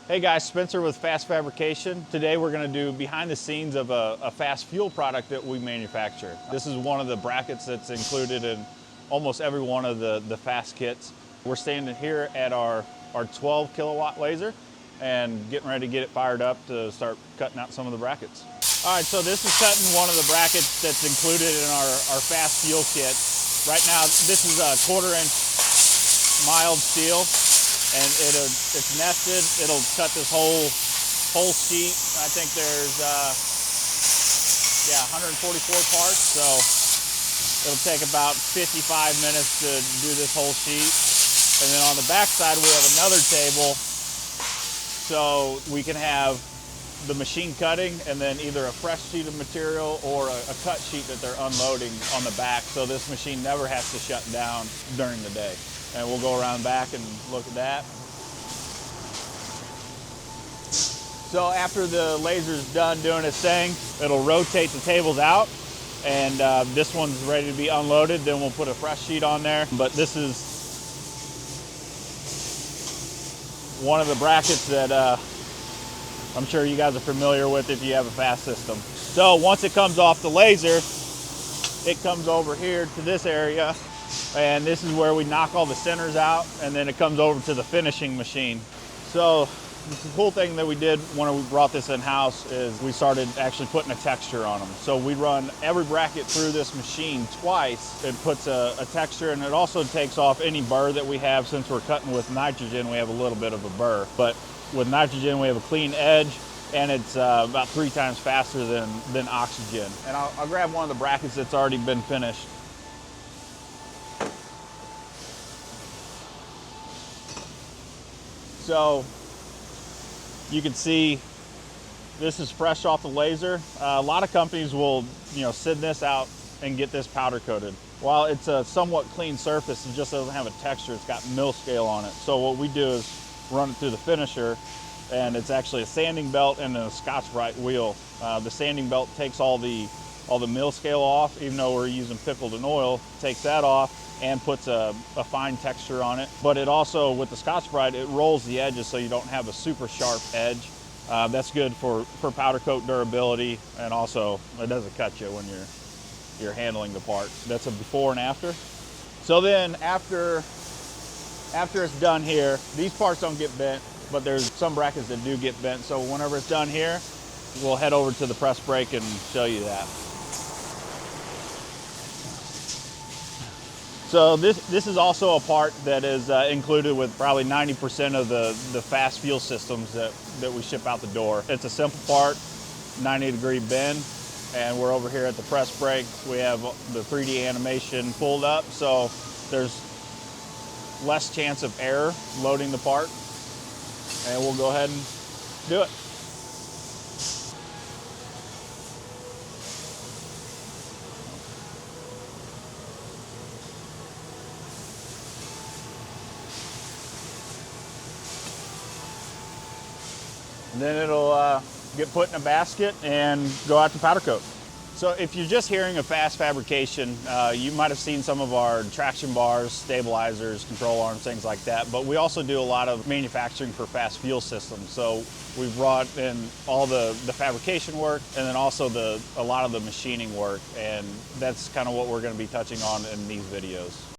Hey guys, Spencer with FASS Fabrication. Today we're going to do behind the scenes of a FASS fuel product that we manufacture. This is one of the brackets that's included in almost every one of the FASS kits. We're standing here at our 12 kilowatt laser and getting ready to get it fired up to start cutting out some of the brackets. All right, so this is cutting one of the brackets that's included in our FASS fuel kit. Right now, this is a 1/4 inch mild steel. And it's nested. It'll cut this whole sheet. I think there's 144 parts, so it'll take about 55 minutes to do this whole sheet. And then on the back side we have another table, so we can have the machine cutting and then either a fresh sheet of material or a cut sheet that they're unloading on the back, so this machine never has to shut down during the day. And we'll go around back and look at that. So after the laser's done doing its thing, it'll rotate the tables out, and this one's ready to be unloaded. Then we'll put a fresh sheet on there. But this is one of the brackets that I'm sure you guys are familiar with if you have a FASS system. So once it comes off the laser, it comes over here to this area, and this is where we knock all the centers out, and then it comes over to the finishing machine. So the cool thing that we did when we brought this in-house is we started actually putting a texture on them. So we run every bracket through this machine twice. It puts a texture, and it also takes off any burr that we have. Since we're cutting with nitrogen, we have a little bit of a burr. But with nitrogen, we have a clean edge, and it's about 3 times faster than oxygen. And I'll grab one of the brackets that's already been finished. So you can see this is fresh off the laser. A lot of companies will, send this out and get this powder coated. While it's a somewhat clean surface, it just doesn't have a texture. It's got mill scale on it. So what we do is run it through the finisher, and it's actually a sanding belt and a Scotch-Brite wheel. The sanding belt takes all the mill scale off, even though we're using pickled in oil, takes that off and puts a fine texture on it. But it also, with the Scotch-Brite, it rolls the edges so you don't have a super sharp edge. That's good for powder coat durability, and also it doesn't cut you when you're handling the part. That's a before and after. So then after it's done here, these parts don't get bent, but there's some brackets that do get bent. So whenever it's done here, we'll head over to the press brake and show you that. So this is also a part that is included with probably 90% of the FASS fuel systems that we ship out the door. It's a simple part, 90-degree bend, and we're over here at the press brake. We have the 3D animation pulled up, so there's less chance of error loading the part, and we'll go ahead and do it. And then it'll get put in a basket and go out to powder coat. So if you're just hearing of FASS Fabrication, you might have seen some of our traction bars, stabilizers, control arms, things like that. But we also do a lot of manufacturing for FASS fuel systems. So we've brought in all the fabrication work, and then also a lot of the machining work. And that's kind of what we're going to be touching on in these videos.